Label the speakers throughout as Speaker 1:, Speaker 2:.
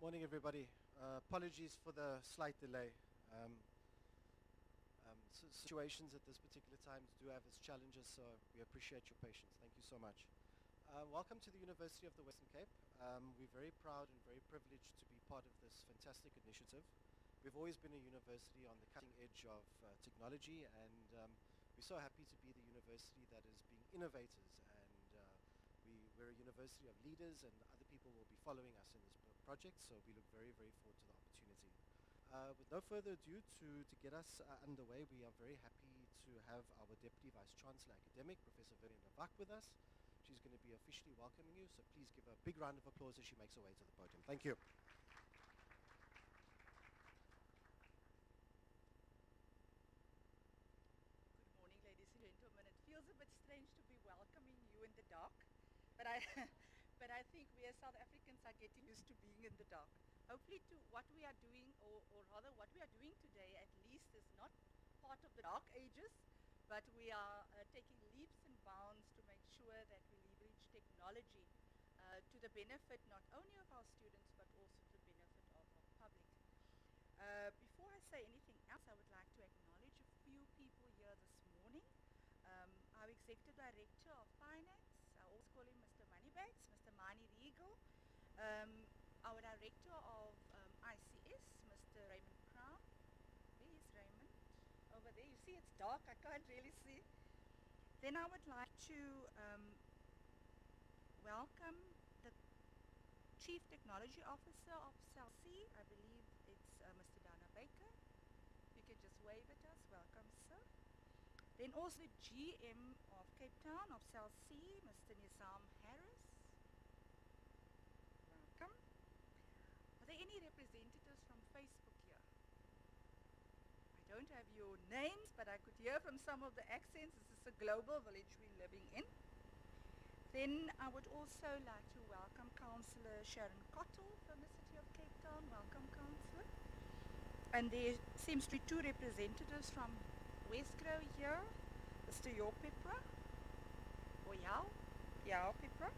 Speaker 1: Morning, everybody. Apologies for the slight delay. Situations at this particular time do have its challenges, so we appreciate your patience. Thank you so much. Welcome to the University of the Western Cape. We're very proud and very privileged to be part of this fantastic initiative. We've always been a university on the cutting edge of technology, and we're so happy to be the university that is being innovators, and we're a university of leaders, and other people will be following us in this project, so we look very, very forward to the opportunity. With no further ado, to get us underway, we are very happy to have our Deputy Vice-Chancellor Academic, Professor Vivian Lavak, with us. She's going to be officially welcoming you, so please give her a big round of applause as she makes her way to the podium. Thank you.
Speaker 2: Good morning, ladies and gentlemen. It feels a bit strange to be welcoming you in the dark, but I, but I think we as South Africans are getting used to being in the dark. Hopefully what we are doing, or rather what we are doing today at least, is not part of the dark ages, but we are taking leaps and bounds to make sure that we leverage technology to the benefit not only of our students but also to the benefit of our public. Before I say anything else, I would like to acknowledge a few people here this morning. Our Executive Director of Finance, I always call him Mr. Moneybags, Mr. Mani Regal. Our Director of ICS, Mr. Raymond Crown. Where is Raymond? Over there. You see, it's dark. I can't really see. Then I would like to welcome the Chief Technology Officer of Cell C. I believe it's Mr. Dana Baker. You can just wave at us. Welcome, sir. Then also the GM of Cape Town of Cell C, Mr. Nizam Harris. Welcome. Are there any representatives from Facebook here? I don't have your names, but I could hear from some of the accents. This is a global village we're living in. Then I would also like to welcome Councillor Sharon Cottle from the City of Cape Town. Welcome, Councillor. And there seems to be two representatives from Westgrow here, Mr. Jopepra, or Yao Pepra,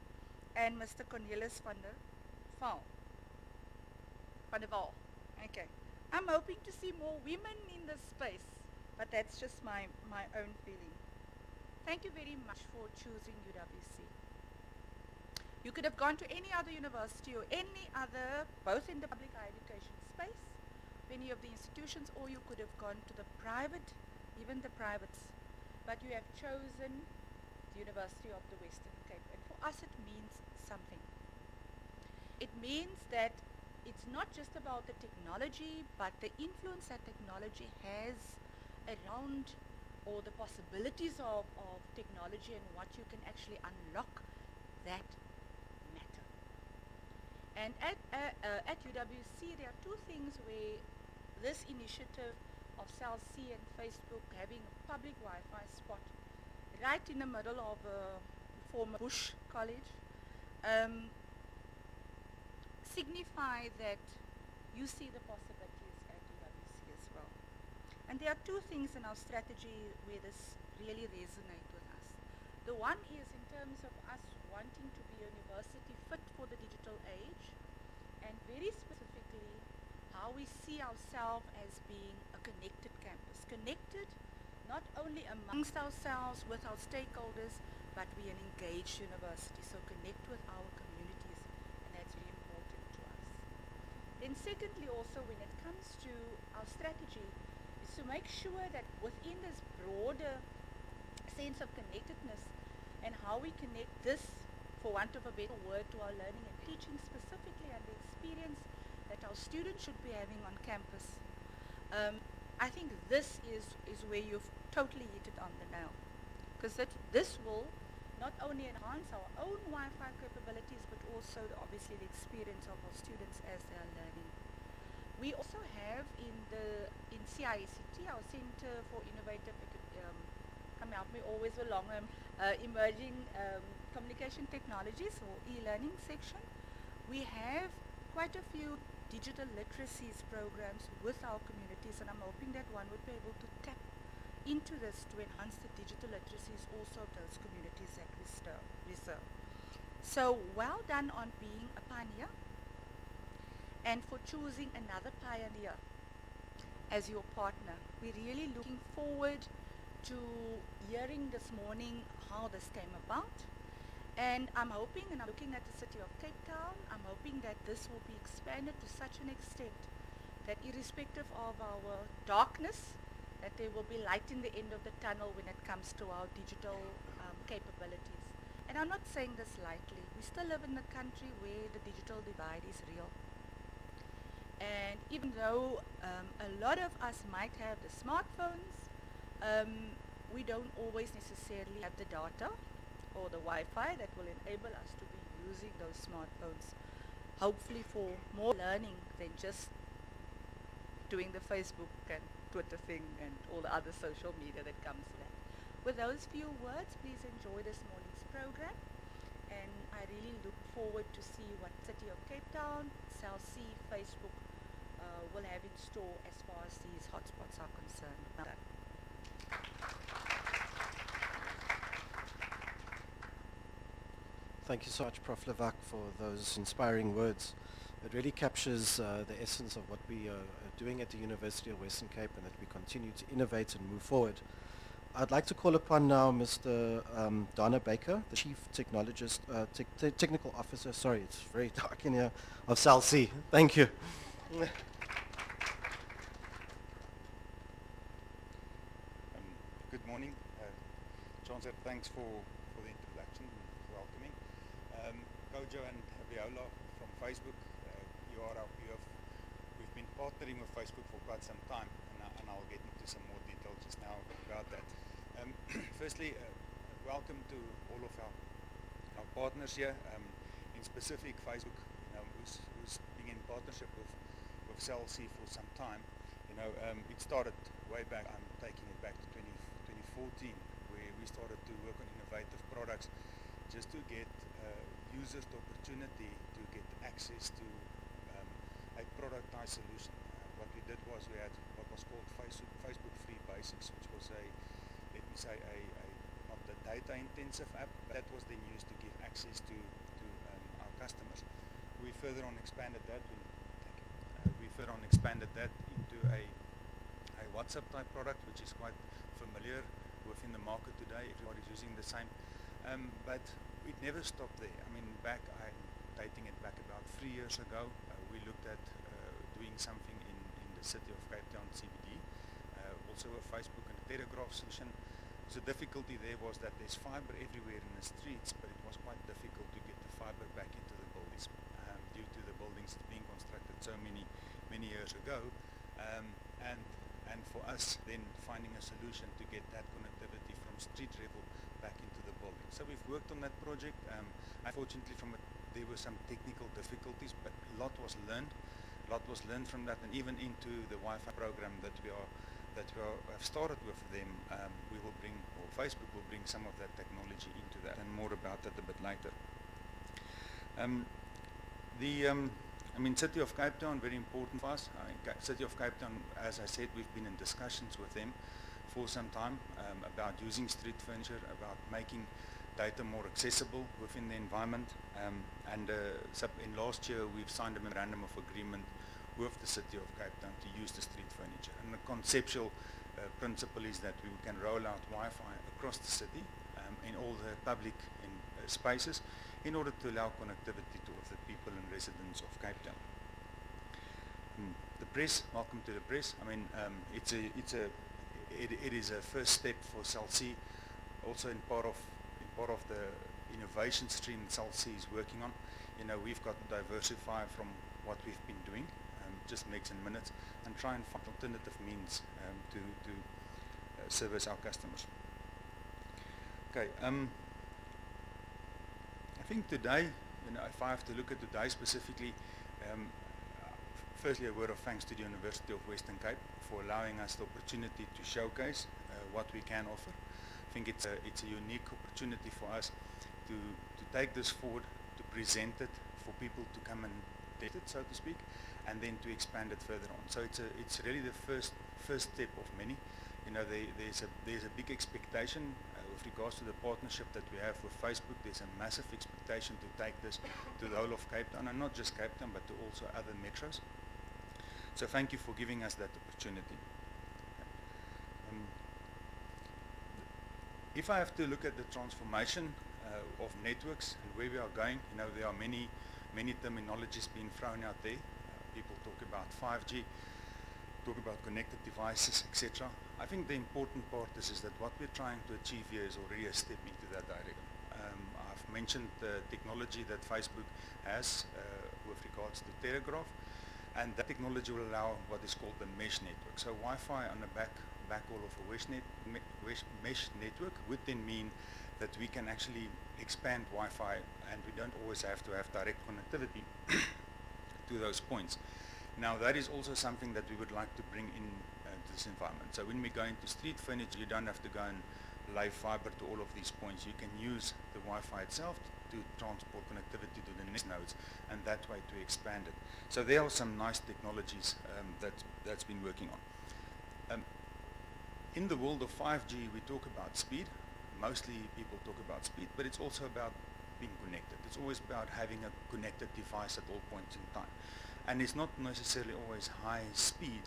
Speaker 2: and Mr. Cornelis van der Val. Okay. I'm hoping to see more women in this space, but that's just my own feeling. Thank you very much for choosing UWC. You could have gone to any other university or any other, both in the public higher education space, any of the institutions, or you could have gone to the private, even the privates. But you have chosen the University of the Western Cape, and for us it means something. It means that it's not just about the technology, but the influence that technology has around, or the possibilities of technology and what you can actually unlock, that matter. And at UWC, there are two things where this initiative of Cell C and Facebook having a public Wi-Fi spot right in the middle of a former Bush college signify that you see the possibilities at UWC as well. And there are two things in our strategy where this really resonates with us. The one is in terms of us wanting to be a university fit for the digital age, and very specifically how we see ourselves as being a connected campus. Connected not only amongst ourselves, with our stakeholders, but we are an engaged university, so connect with our communities, and that's really important to us. Then secondly, also when it comes to our strategy, is to make sure that within this broader sense of connectedness and how we connect this, for want of a better word, to our learning and teaching specifically, and the experience that our students should be having on campus. I think this is where you've totally hit it on the nail, because this will not only enhance our own Wi-Fi capabilities, but also obviously the experience of our students as they are learning. We also have in CICT, our Center for Innovative, come help me always along, emerging communication technologies, or e-learning section. We have quite a few digital literacies programs with our communities, and I'm hoping that one would be able to tap into this to enhance the digital literacies also of those communities that we serve. So well done on being a pioneer. and for choosing another pioneer as your partner. We're really looking forward to hearing this morning how this came about. And I'm hoping, and I'm looking at the city of Cape Town, I'm hoping that this will be expanded to such an extent that irrespective of our darkness, that there will be light in the end of the tunnel when it comes to our digital capabilities. And I'm not saying this lightly. We still live in a country where the digital divide is real. And even though a lot of us might have the smartphones, we don't always necessarily have the data or the Wi-Fi that will enable us to be using those smartphones, hopefully for more learning than just doing the Facebook and Twitter thing and all the other social media that comes with that. With those few words, please enjoy this morning's program, and I really look forward to see what City of Cape Town, Cell C, Facebook will have in store as far as these hotspots are concerned. Well done.
Speaker 1: Thank you so much, Prof. Levak, for those inspiring words. It really captures the essence of what we are doing at the University of Western Cape, and that we continue to innovate and move forward. I'd like to call upon now Mr. Donna Baker, the Chief Technologist, Technical Officer, sorry, it's very dark in here, of Cell C. Thank you.
Speaker 3: Good morning. Chancellor, thanks for the introduction and welcoming. Kojo and Viola from Facebook, we've been partnering with Facebook for quite some time, and I'll get into some more detail just now about that. Firstly, welcome to all of our partners here. In specific, Facebook, who's been in partnership with Cell C for some time. It started way back. I'm taking it back to 2014, where we started to work on innovative products just to get users the opportunity to get access to a productized solution. What we did was we had what was called Facebook Free Basics, which was not the data intensive app, but that was then used to give access to our customers. We further on expanded that. Into a WhatsApp type product, which is quite familiar within the market today. Everybody's using the same, but it never stopped there. I mean, I'm dating it back about 3 years ago. We looked at doing something in the city of Cape Town CBD, also a Facebook and a telegraph solution. So the difficulty there was that there's fiber everywhere in the streets, but it was quite difficult to get the fiber back into the buildings due to the buildings being constructed so many years ago, and for us then finding a solution to get that connectivity from street level back into the building. So we've worked on that project. Unfortunately, there were some technical difficulties, but a lot was learned. From that, and even into the Wi-Fi program that we have started with them. We will bring, or Facebook will bring, some of that technology into that, and more about that a bit later. City of Cape Town, very important for us. City of Cape Town, as I said, we've been in discussions with them for some time about using street furniture, about making data more accessible within the environment. In last year, we've signed a memorandum of agreement with the City of Cape Town to use the street furniture. And the conceptual principle is that we can roll out Wi-Fi across the city in all the public spaces in order to allow connectivity to the people and residents of Cape Town. The press, welcome to the press. It is a first step for Cell C, also in part of the innovation stream Cell C is working on. We've got to diversify from what we've been doing, just megs and minutes, and try and find alternative means to service our customers. Okay. I think today, if I have to look at today specifically, firstly a word of thanks to the University of Western Cape for allowing us the opportunity to showcase what we can offer. I think it's a unique opportunity for us to take this forward, to present it for people to come and get it, so to speak, and then to expand it further on. So it's really the first step of many. There's a big expectation with regards to the partnership that we have with Facebook, there's a massive expectation to take this to the whole of Cape Town, and not just Cape Town, but to also other metros. So thank you for giving us that opportunity. If I have to look at the transformation of networks and where we are going, there are many terminologies being thrown out there. People talk about 5G, talk about connected devices, etc. I think the important part is that what we're trying to achieve here is already a step into that direction. I've mentioned the technology that Facebook has with regards to Telegraph, and that technology will allow what is called the mesh network. So Wi-Fi on the backhaul of a mesh network would then mean that we can actually expand Wi-Fi, and we don't always have to have direct connectivity to those points. Now that is also something that we would like to bring in to this environment. So when we go into street furniture, you don't have to go and lay fiber to all of these points. You can use the Wi-Fi itself to transport connectivity to the next nodes, and that way to expand it. So there are some nice technologies that's been working on. In the world of 5G, we talk about speed. Mostly people talk about speed, but it's also about being connected. It's always about having a connected device at all points in time. And it's not necessarily always high speed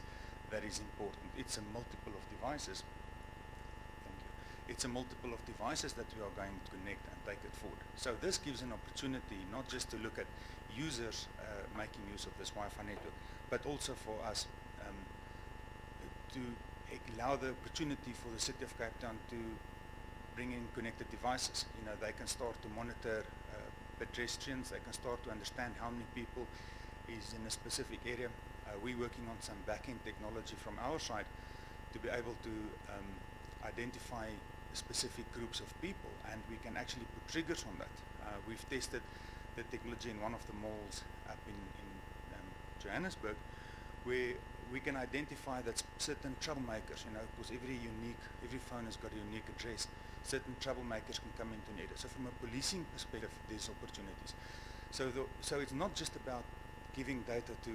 Speaker 3: that is important. It's a multiple of devices. Thank you. It's a multiple of devices that we are going to connect and take it forward. So this gives an opportunity not just to look at users making use of this Wi-Fi network, but also for us to allow the opportunity for the City of Cape Town to bring in connected devices. They can start to monitor pedestrians. They can start to understand how many people is in a specific area. We're working on some back-end technology from our side to be able to identify specific groups of people, and we can actually put triggers on that. We've tested the technology in one of the malls up in Johannesburg, where we can identify that certain troublemakers, because every phone has got a unique address. Certain troublemakers can come into an area. So from a policing perspective, there's opportunities. So it's not just about giving data to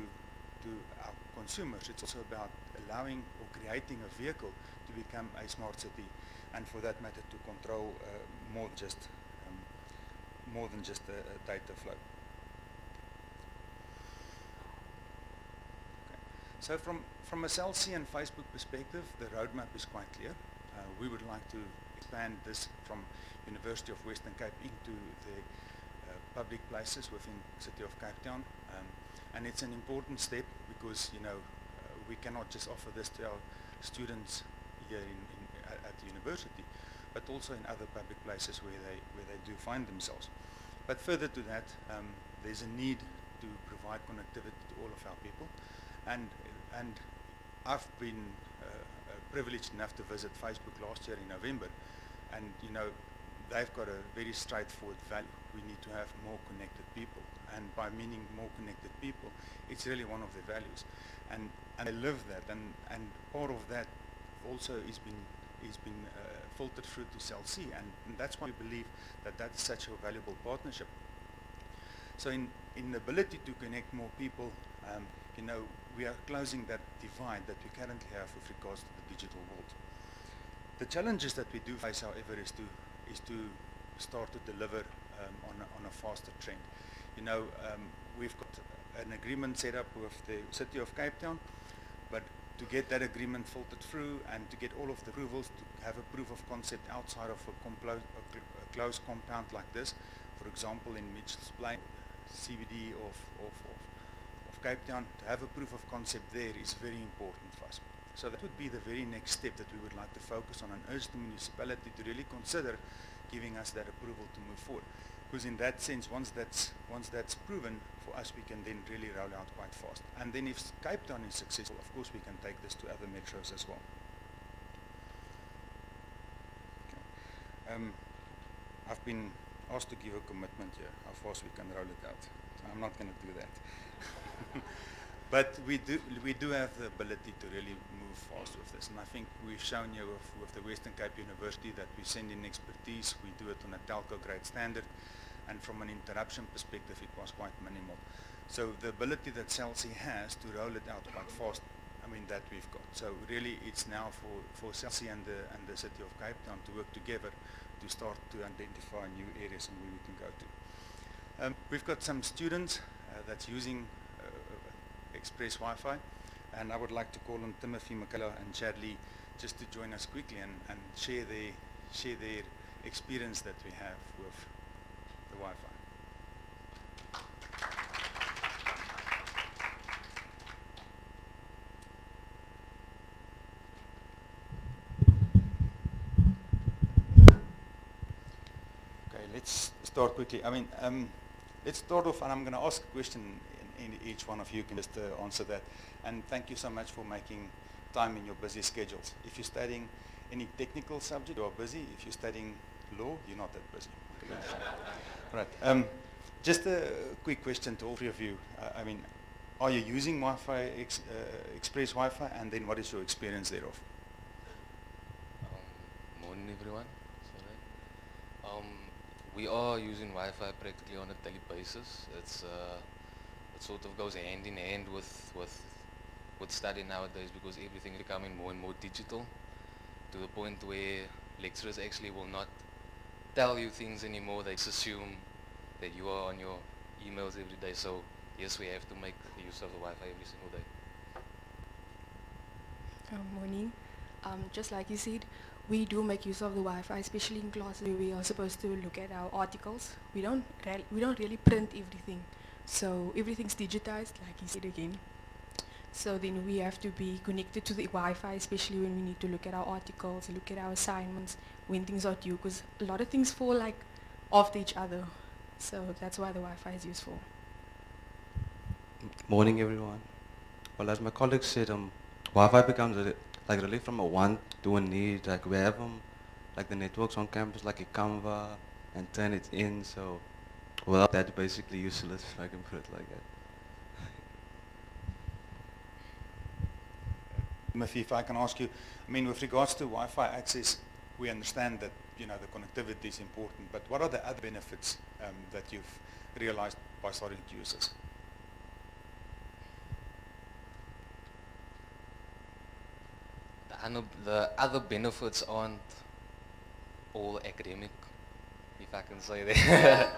Speaker 3: our consumers. It's also about allowing or creating a vehicle to become a smart city, and for that matter to control more than just the data flow. So from a CellC and Facebook perspective, the roadmap is quite clear. We would like to expand this from University of Western Cape into the public places within City of Cape Town. And it's an important step because, we cannot just offer this to our students here at the university, but also in other public places where they do find themselves. But further to that, there's a need to provide connectivity to all of our people. And I've been privileged enough to visit Facebook last year in November, and they've got a very straightforward value. We need to have more connected people, and by meaning more connected people, it's really one of their values, and I live that, and part of that also is been filtered through to CellC, and that's why we believe that is such a valuable partnership. So in the ability to connect more people, we are closing that divide that we currently have with regards to the digital world. The challenges that we do face, however, is to start to deliver on a faster trend. We've got an agreement set up with the City of Cape Town, but to get that agreement filtered through and to get all of the approvals to have a proof of concept outside of a closed compound like this, for example in Mitchell's Plain, CBD of Cape Town, to have a proof of concept there is very important for us. So that would be the very next step that we would like to focus on and urge the municipality to really consider giving us that approval to move forward. Because in that sense, once that's proven, for us we can then really roll out quite fast. And then if Cape Town is successful, of course we can take this to other metros as well. Okay. I've been asked to give a commitment here, how fast we can roll it out. So I'm not going to do that. But we do have the ability to really move fast with this, and I think we've shown you with the Western Cape University that we send in expertise. We do it on a telco grade standard, and from an interruption perspective it was quite minimal. So the ability that CellC has to roll it out quite fast, that we've got. So really it's now for CellC and the City of Cape Town to work together to start to identify new areas and where we can go to. We've got some students that's using Express Wi-Fi, and I would like to call on Timothy, Michaela, and Chadley just to join us quickly and share their experience that we have with the Wi-Fi. Okay, let's start quickly. I mean, let's start off, and I'm going to ask a question, and each one of you can just answer that. And thank you so much for making time in your busy schedules. If you're studying any technical subject, you are busy. If you're studying law, you're not that busy. Right. Just a quick question to all three of you. I mean, are you using Wi-Fi, Express Wi-Fi, and then what is your experience thereof?
Speaker 4: Morning, everyone. We are using Wi-Fi practically on a daily basis. It sort of goes hand in hand with study nowadays, because everything is becoming more and more digital, to the point where lecturers actually will not tell you things anymore. They just assume that you are on your emails every day. So yes, we have to make use of the Wi-Fi every single day.
Speaker 5: Morning. Just like you said, we do make use of the Wi-Fi, especially in classes where we are supposed to look at our articles. We don't really print everything, so everything's digitized, like you said again. So then we have to be connected to the Wi-Fi, especially when we need to look at our articles, look at our assignments, when things are due, because a lot of things fall like after each other. So that's why the Wi-Fi is useful.
Speaker 6: Morning, everyone. Well, as my colleague said, Wi-Fi becomes like really from a want to a need. Like we have like the networks on campus, like a Canva, and turn it in. So without that, basically useless, if I can put it like that.
Speaker 3: Timothy, if I can ask you, I mean, with regards to Wi-Fi access, we understand that, you know, the connectivity is important, but what are the other benefits that you've realized by starting to use this?
Speaker 4: The other benefits aren't all academic, if I can say that.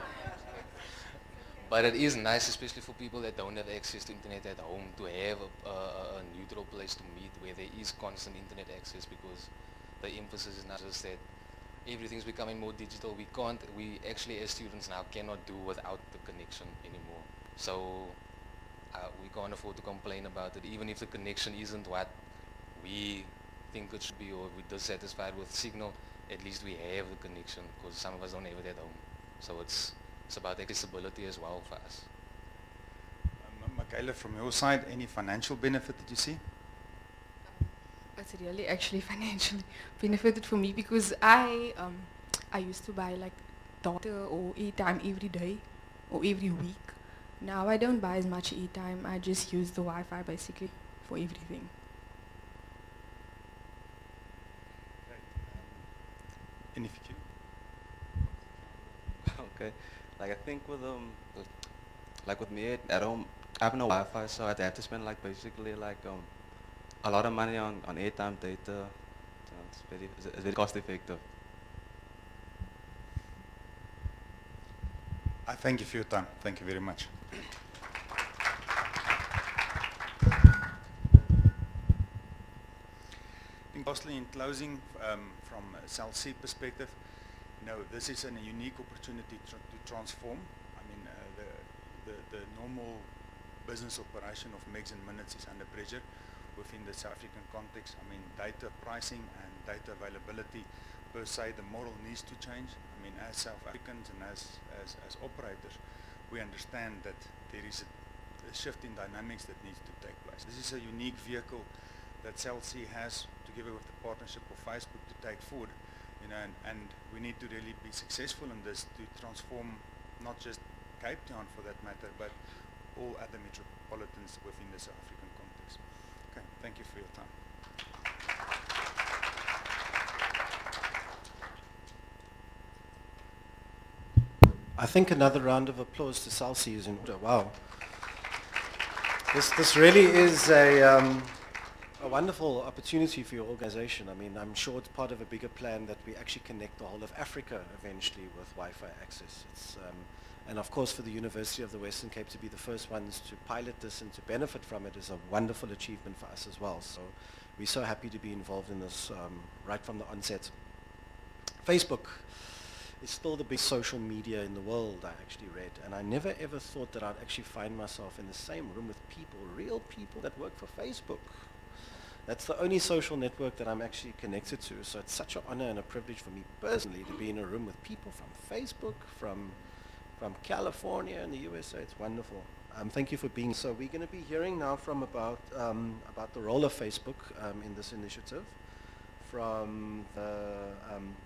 Speaker 4: But it is nice, especially for people that don't have access to internet at home, to have a neutral place to meet where there is constant internet access, because the emphasis is not just that everything's becoming more digital. We actually as students now cannot do without the connection anymore. So we can't afford to complain about it, even if the connection isn't what we think it should be, or we're dissatisfied with signal. At least we have the connection, because some of us don't have it at home. So it's about accessibility as well for us.
Speaker 3: Michaela, from your side, any financial benefit that you see?
Speaker 5: It's really actually financially benefited for me, because I used to buy like data or airtime every day or every week. Now I don't buy as much airtime. I just use the Wi-Fi basically for everything.
Speaker 3: Any for you?
Speaker 6: Okay. Like I think with like with me at home, I have no Wi-Fi, so I'd have to spend like basically like a lot of money on airtime data. So it's very cost effective.
Speaker 3: I thank you for your time. Thank you very much. Lastly, in closing, from a Cell C perspective, you know, this is a unique opportunity to transform. I mean, the normal business operation of megs and minutes is under pressure within the South African context. I mean, data pricing and data availability per se, the model needs to change. I mean, as South Africans and as operators, we understand that there is a shift in dynamics that needs to take place. This is a unique vehicle that Cell C has, together with the partnership of Facebook, to take forward, you know, and we need to really be successful in this to transform not just Cape Town for that matter, but all other metropolitans within the South African context. Okay, thank you for your time.
Speaker 1: I think another round of applause to Cell C is in order. Wow. This really is a a wonderful opportunity for your organization. I mean, I'm sure it's part of a bigger plan that we actually connect the whole of Africa eventually with Wi-Fi access. And of course, for the University of the Western Cape to be the first ones to pilot this and to benefit from it is a wonderful achievement for us as well. So we're so happy to be involved in this right from the onset. Facebook is still the big social media in the world, I actually read, and I never ever thought that I'd actually find myself in the same room with people, real people that work for Facebook. That's the only social network that I'm actually connected to, so it's such an honor and a privilege for me personally to be in a room with people from Facebook, from California and the USA. It's wonderful. Thank you for being. So we're going to be hearing now from about the role of Facebook in this initiative, from the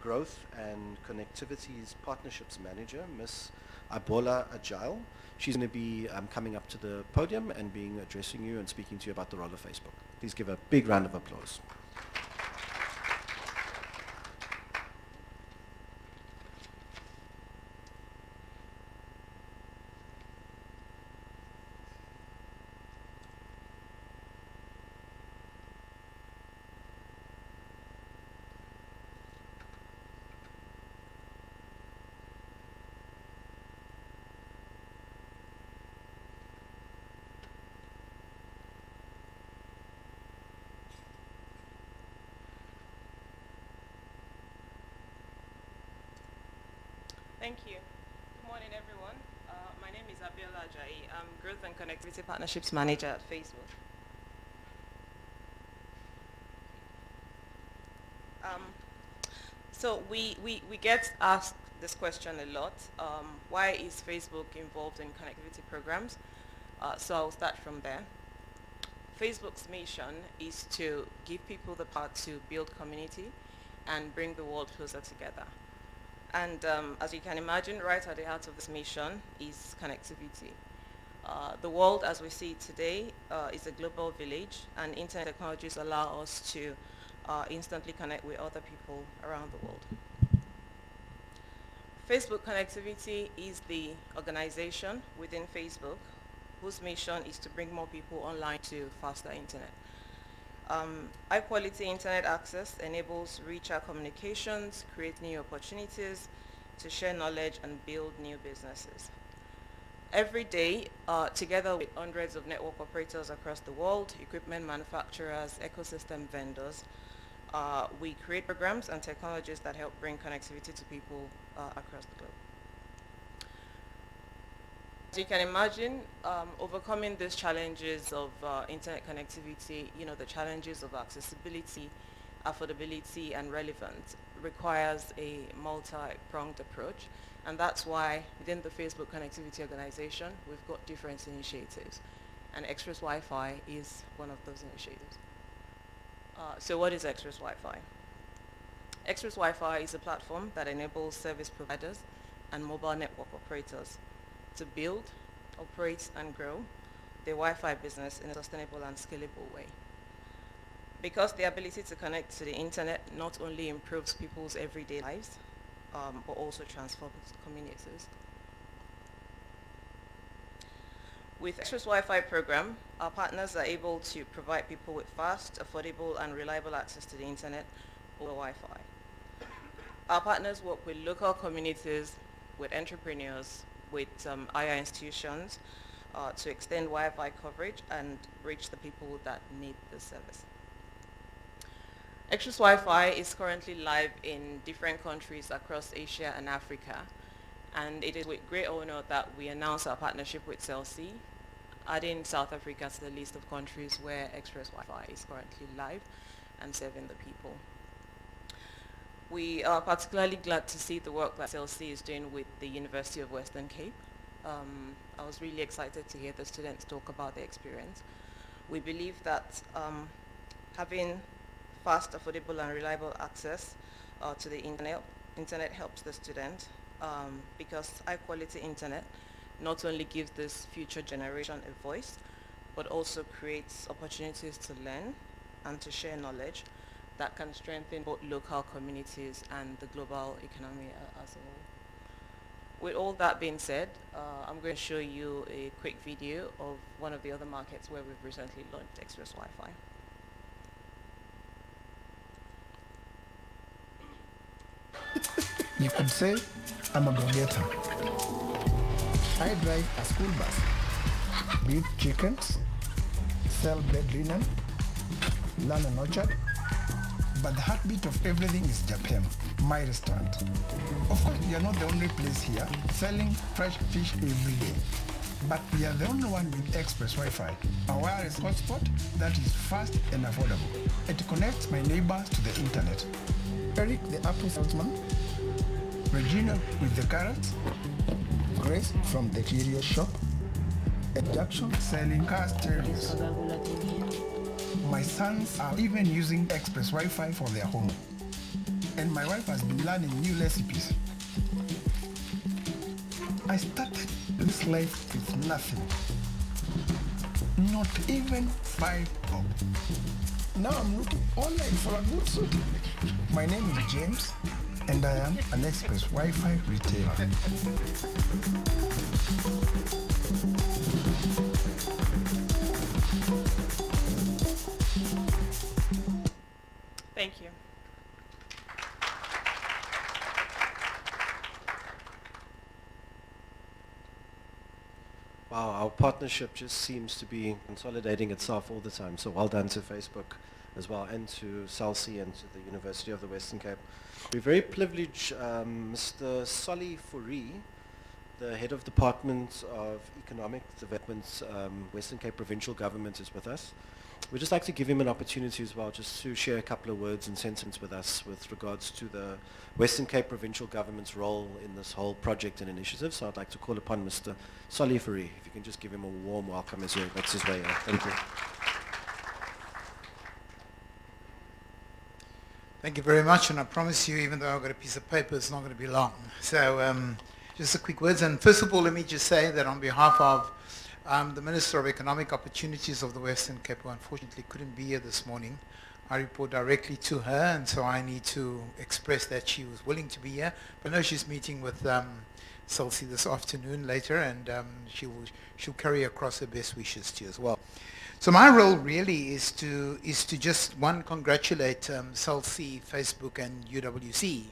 Speaker 1: Growth and Connectivities Partnerships Manager, Ms. Abola Agile. She's going to be coming up to the podium and addressing you and speaking to you about the role of Facebook. Please give a big round of applause.
Speaker 7: Thank you. Good morning, everyone. My name is Abiola Ajayi. I'm Growth and Connectivity Partnerships Manager at Facebook. So we get asked this question a lot. Why is Facebook involved in connectivity programs? So I'll start from there. Facebook's mission is to give people the power to build community and bring the world closer together. And as you can imagine, right at the heart of this mission is connectivity. The world as we see it today is a global village, and internet technologies allow us to instantly connect with other people around the world. Facebook Connectivity is the organization within Facebook whose mission is to bring more people online to faster internet. High quality internet access enables richer communications, create new opportunities, to share knowledge and build new businesses. Every day, together with hundreds of network operators across the world, equipment manufacturers, ecosystem vendors, we create programs and technologies that help bring connectivity to people across the globe. As you can imagine, overcoming these challenges of internet connectivity, the challenges of accessibility, affordability, and relevance requires a multi-pronged approach. And that's why within the Facebook Connectivity Organization, we've got different initiatives. And Express Wi-Fi is one of those initiatives. So what is Express Wi-Fi? Express Wi-Fi is a platform that enables service providers and mobile network operators to build, operate, and grow their Wi-Fi business in a sustainable and scalable way. Because the ability to connect to the internet not only improves people's everyday lives, but also transforms communities. With Express Wi-Fi program, our partners are able to provide people with fast, affordable, and reliable access to the internet over Wi-Fi. Our partners work with local communities, with entrepreneurs, with higher institutions to extend Wi-Fi coverage and reach the people that need the service. Express Wi-Fi is currently live in different countries across Asia and Africa, and it is with great honor that we announce our partnership with Cell C, adding South Africa to the list of countries where Express Wi-Fi is currently live and serving the people. We are particularly glad to see the work that Cell C is doing with the University of Western Cape. I was really excited to hear the students talk about their experience. We believe that having fast, affordable, and reliable access to the internet helps the student because high-quality internet not only gives this future generation a voice, but also creates opportunities to learn and to share knowledge that can strengthen both local communities and the global economy as a whole. With all that being said, I'm going to show you a quick video of one of the other markets where we've recently launched Express Wi-Fi.
Speaker 8: You could say I'm a go-getter. I drive a school bus, beat chickens, sell bed linen, learn an orchard, but the heartbeat of everything is Japan, my restaurant. Of course, we are not the only place here selling fresh fish every day, but we are the only one with express Wi-Fi, a wireless hotspot that is fast and affordable. It connects my neighbors to the internet. Eric, the apple salesman, Regina with the carrots, Grace from the Cheerios shop, and Jackson selling car stereos. My sons are even using express Wi-Fi for their home. And my wife has been learning new recipes. I started this life with nothing. Not even 5 bob. Now I'm looking online for a good suit. My name is James, and I am an express Wi-Fi retailer.
Speaker 7: Thank you.
Speaker 1: Wow, our partnership just seems to be consolidating itself all the time. So well done to Facebook as well, and to CELSI and to the University of the Western Cape. We're very privileged, Mr. Solly Fourie, the Head of Department of Economic Development, Western Cape Provincial Government, is with us. We'd just like to give him an opportunity as well just to share a couple of words and sentences with us with regards to the Western Cape Provincial Government's role in this whole project and initiative. So I'd like to call upon Mr. Solly Fourie, if you can just give him a warm welcome as he makes his way here. Thank you.
Speaker 9: Thank you very much, and I promise you, even though I've got a piece of paper, it's not going to be long. So just a quick words, and first of all, let me just say that on behalf of the Minister of Economic Opportunities of the Western Cape, who unfortunately couldn't be here this morning, I report directly to her, and so I need to express that she was willing to be here. But I know she's meeting with CELSI this afternoon later, and she'll carry across her best wishes to you as well. So my role really is to just, one, congratulate CELSI, Facebook, and UWC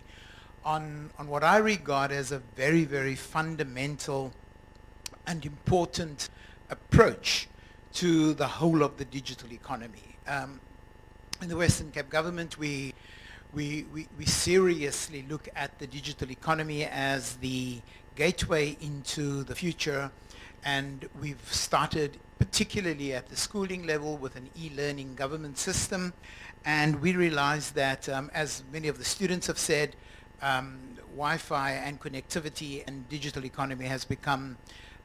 Speaker 9: on what I regard as a very, very fundamental and important approach to the whole of the digital economy. In the Western Cape government, we seriously look at the digital economy as the gateway into the future, and we've started particularly at the schooling level with an e-learning government system, and we realize that as many of the students have said, Wi-Fi and connectivity and digital economy has become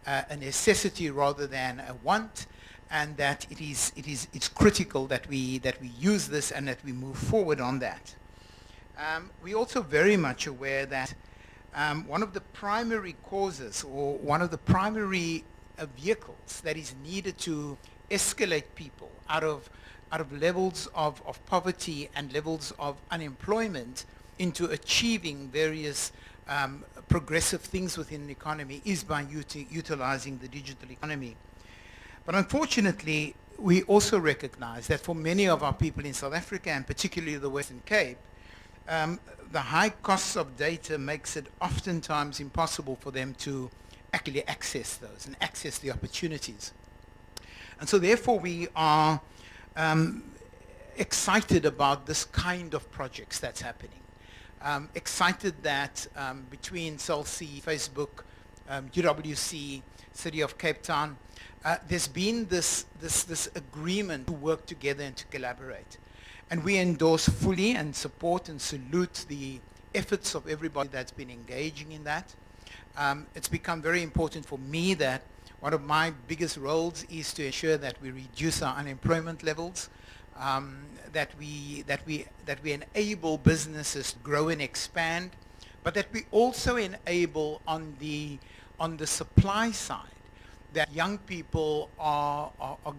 Speaker 9: a necessity rather than a want, and that it's critical that we use this and that we move forward on that. We're also very much aware that one of the primary causes, or one of the primary vehicles that is needed to escalate people out of levels of poverty and levels of unemployment into achieving various progressive things within the economy is by utilizing the digital economy. But unfortunately, we also recognize that for many of our people in South Africa, and particularly the Western Cape, the high costs of data makes it oftentimes impossible for them to actually access those and access the opportunities. And so therefore we are excited about this kind of projects that's happening. Excited that between CELSI, Facebook, UWC, City of Cape Town, there's been this agreement to work together and to collaborate. And we endorse fully and support and salute the efforts of everybody that's been engaging in that. It's become very important for me that one of my biggest roles is to ensure that we reduce our unemployment levels, that we enable businesses to grow and expand, but that we also enable on the supply side that young people are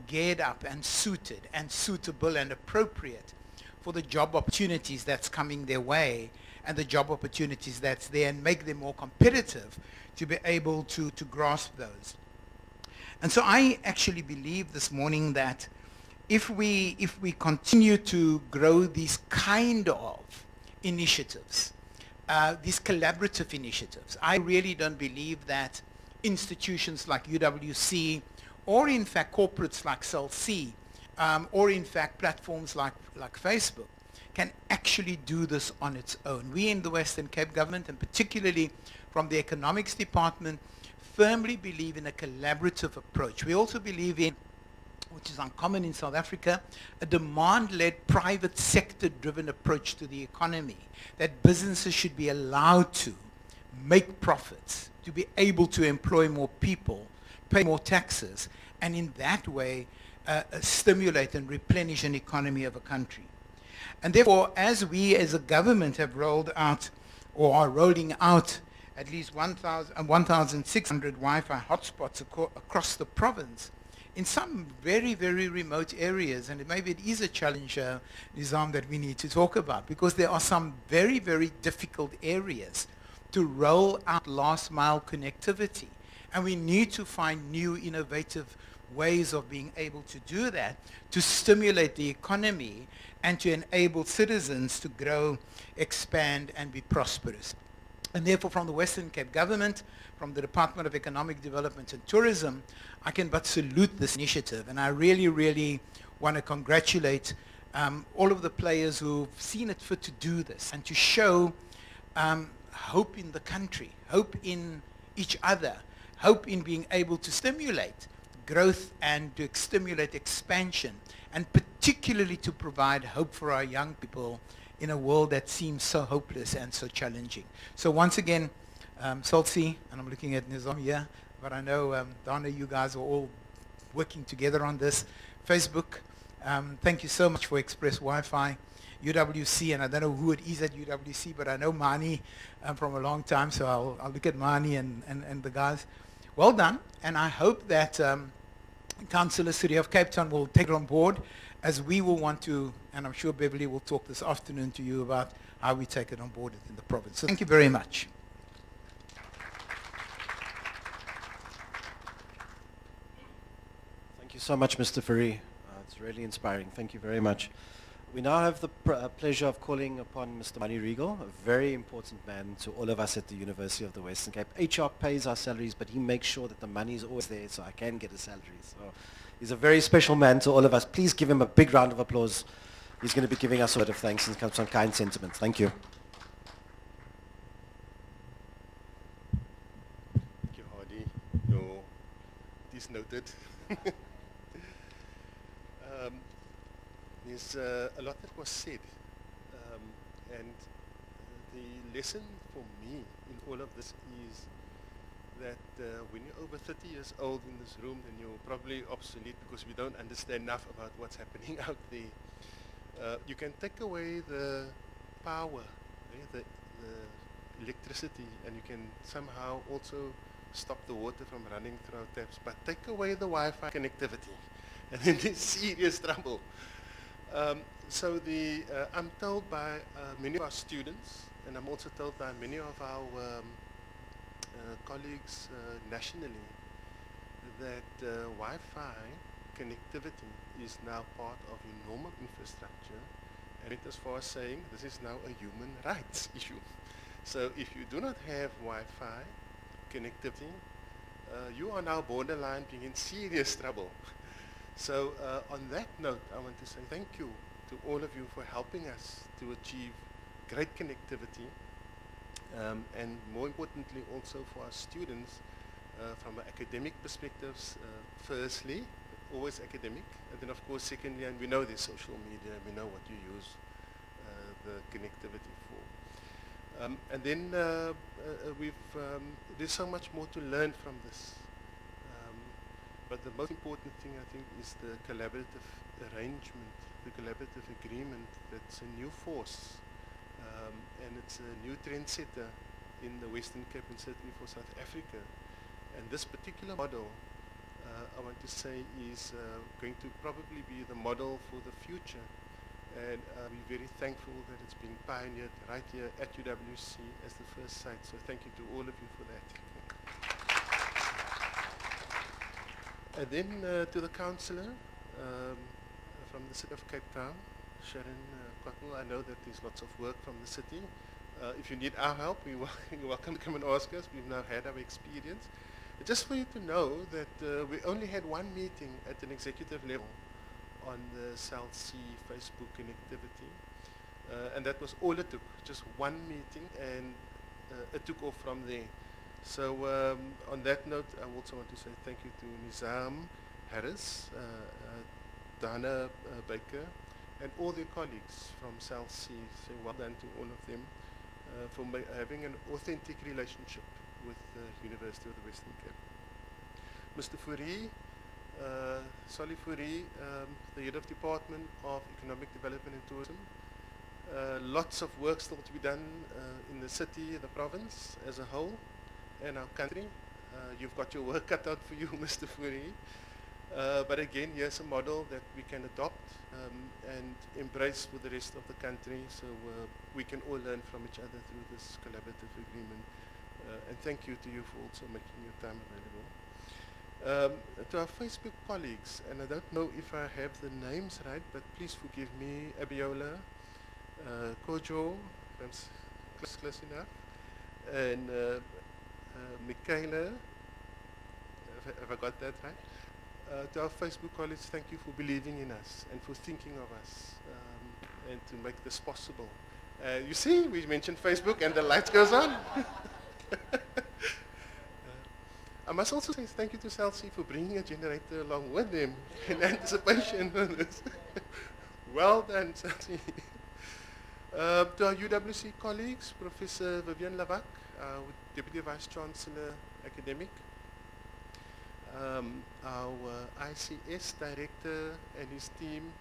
Speaker 9: geared up and suited and suitable and appropriate for the job opportunities that's coming their way and the job opportunities that's there, and make them more competitive to be able to grasp those. And so I actually believe this morning that if we continue to grow these kind of initiatives, these collaborative initiatives. I really don't believe that institutions like UWC, or in fact corporates like Cell C, or in fact platforms like Facebook, can actually do this on its own. We in the Western Cape government, and particularly from the economics department, firmly believe in a collaborative approach. We also believe in, which is uncommon in South Africa, a demand-led, private sector-driven approach to the economy, that businesses should be allowed to make profits, to be able to employ more people, pay more taxes, and in that way stimulate and replenish an economy of a country. And therefore, as we as a government have rolled out, or are rolling out, at least 1,600 Wi-Fi hotspots across the province, in some very, very remote areas, and maybe it is a challenge, Nizam, that we need to talk about, because there are some very, very difficult areas to roll out last mile connectivity. And we need to find new innovative ways of being able to do that, to stimulate the economy and to enable citizens to grow, expand, and be prosperous. And therefore, from the Western Cape government, from the Department of Economic Development and Tourism, I can but salute this initiative. And I really, really want to congratulate all of the players who've seen it fit to do this and to show hope in the country, hope in each other, hope in being able to stimulate growth and to stimulate expansion, and particularly to provide hope for our young people in a world that seems so hopeless and so challenging. So once again, Salsi, and I'm looking at Nizam here, but I know, Donna, you guys are all working together on this. Facebook, thank you so much for Express Wi-Fi. UWC, and I don't know who it is at UWC, but I know Mani from a long time, so I'll look at Mani and the guys. Well done, and I hope that Councillor City of Cape Town will take it on board, as we will want to, and I'm sure Beverly will talk this afternoon to you about how we take it on board in the province. So thank you very much.
Speaker 1: Thank you so much, Mr. Fourie. It's really inspiring. Thank you very much. We now have the pleasure of calling upon Mr. Mani Regal, a very important man to all of us at the University of the Western Cape. HR pays our salaries, but he makes sure that the money is always there so I can get a salary. So he's a very special man to all of us. Please give him a big round of applause. He's going to be giving us a word of thanks and some kind sentiments. Thank you.
Speaker 10: Thank you, Hardy. No, it is noted. There's a lot that was said, and the lesson for me in all of this is that when you're over 30 years old in this room, then you're probably obsolete because we don't understand enough about what's happening out there. You can take away the power, the electricity, and you can somehow also stop the water from running through our taps, but take away the Wi-Fi connectivity, and then there's serious trouble. So I'm told by many of our students, and I'm also told by many of our colleagues nationally, that Wi-Fi connectivity is now part of your normal infrastructure, and it is for saying this is now a human rights issue. So if you do not have Wi-Fi connectivity, you are now borderline being in serious trouble. So on that note, I want to say thank you to all of you for helping us to achieve great connectivity, and more importantly also for our students from an academic perspective, firstly, always academic, and then of course secondly, and we know there's social media, we know what you use the connectivity for. And then there's so much more to learn from this. But the most important thing, I think, is the collaborative arrangement, the collaborative agreement that's a new force, and it's a new trendsetter in the Western Cape and certainly for South Africa. And this particular model, I want to say, is going to probably be the model for the future. And we're very thankful that it's being pioneered right here at UWC as the first site. So thank you to all of you for that. And then to the councillor from the City of Cape Town, Sharon Kottel. I know that there's lots of work from the city, If you need our help, you're welcome to come and ask us. We've now had our experience. But just for you to know that we only had one meeting at an executive level on the South Sea Facebook connectivity. And that was all it took, just one meeting, and it took off from there. So on that note, I also want to say thank you to Nizam Harris, Dana Baker, and all their colleagues from South Sea. So well done to all of them for having an authentic relationship with the University of the Western Cape. Mr. Fourie, Solly Fourie, the Head of Department of Economic Development and Tourism. Lots of work still to be done in the city, the province as a whole, and our country. You've got your work cut out for you, Mr. Fourie. But again, here's a model that we can adopt and embrace with the rest of the country, so we can all learn from each other through this collaborative agreement. And thank you to you for also making your time available. To our Facebook colleagues, and I don't know if I have the names right, but please forgive me, Abiola, Kojo, that's close enough, and Michaela, have I got that right? To our Facebook colleagues, thank you for believing in us and for thinking of us and to make this possible. You see, we mentioned Facebook and the light goes on. I must also say thank you to South Sea for bringing a generator along with them in anticipation of this. Well done, South Sea. To our UWC colleagues, Professor Vivian Lavac, Deputy Vice Chancellor Academic, our ICS Director and his team,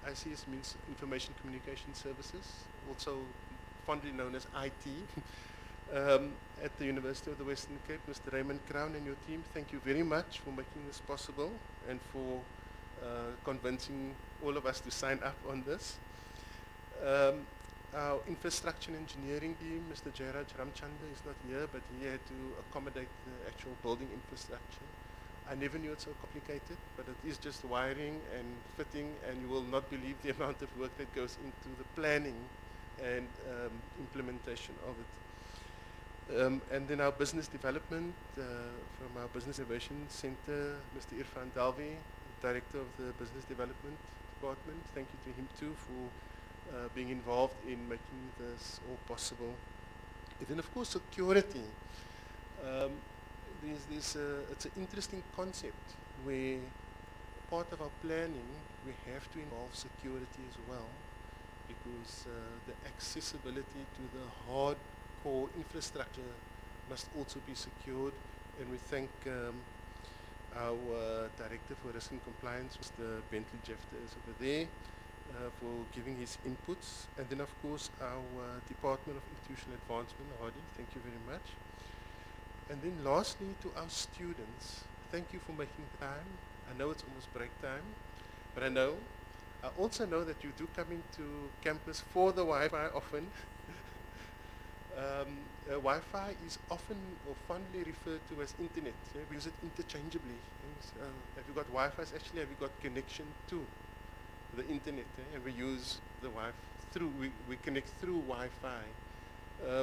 Speaker 10: ICS means Information Communication Services, also fondly known as IT, at the University of the Western Cape. Mr. Raymond Crown and your team, thank you very much for making this possible and for convincing all of us to sign up on this. Our infrastructure and engineering team, Mr. Jairaj Ramchanda is not here, but he had to accommodate the actual building infrastructure. I never knew it so complicated, but it is just wiring and fitting, and you will not believe the amount of work that goes into the planning and implementation of it. And then our business development, from our Business Innovation Center, Mr. Irfan Dalvi, Director of the Business Development Department. Thank you to him too for being involved in making this all possible. And then of course security. It's an interesting concept where part of our planning we have to involve security as well, because the accessibility to the hardcore infrastructure must also be secured. And we thank our Director for Risk and Compliance, Mr. Bentley Jefter, is over there for giving his inputs. And then of course our Department of Institutional Advancement, Hardy, thank you very much. And then lastly, to our students, thank you for making time. I know it's almost break time, but I also know that you do come into campus for the Wi-Fi often. Wi-Fi is often or fondly referred to as internet. Yeah? We use it interchangeably. Have you got Wi-Fi? Actually, have you got connection to the internet? And we use the Wi-Fi through, we connect through Wi-Fi.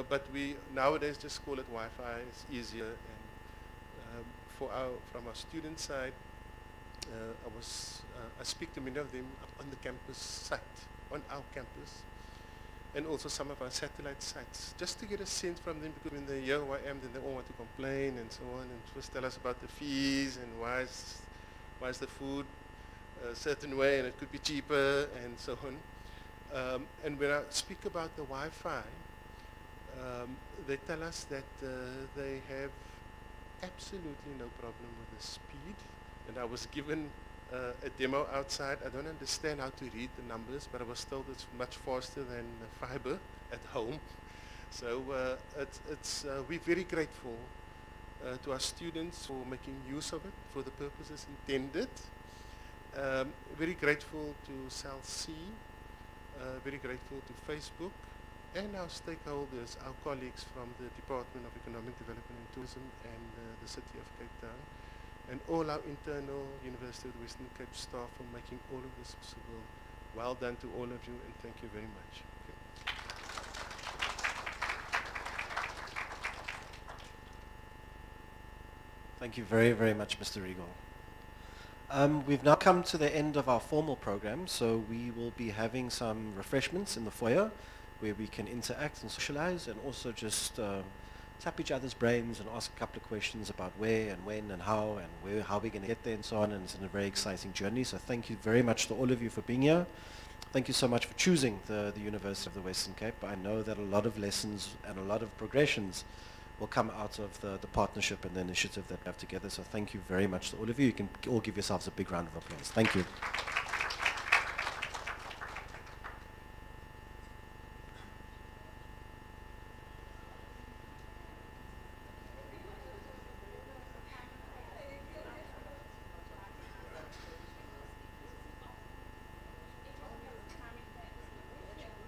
Speaker 10: But we nowadays just call it Wi-Fi. It's easier. And from our student side, I speak to many of them on the campus site, on our campus, and also some of our satellite sites, just to get a sense from them, because when they hear who I am, then they all want to complain and so on, and first tell us about the fees and why is the food a certain way and it could be cheaper and so on. And when I speak about the Wi-Fi, they tell us that they have absolutely no problem with the speed. And I was given a demo outside. I don't understand how to read the numbers, but I was told it's much faster than fiber at home. So we're very grateful to our students for making use of it for the purposes intended. Very grateful to South Sea, very grateful to Facebook, and our stakeholders, our colleagues from the Department of Economic Development and Tourism and the City of Cape Town, and all our internal University of the Western Cape staff for making all of this possible. Well done to all of you, and thank you very much. Okay.
Speaker 1: Thank you very, very much, Mr. Regal. We've now come to the end of our formal program, so we will be having some refreshments in the foyer where we can interact and socialize and also just tap each other's brains and ask a couple of questions about where and when and how and how we're going to get there and so on, and it's a very exciting journey. So thank you very much to all of you for being here. Thank you so much for choosing the University of the Western Cape. I know that a lot of lessons and a lot of progressions will come out of the partnership and the initiative that we have together. So thank you very much to all of you. You can all give yourselves a big round of applause. Thank you.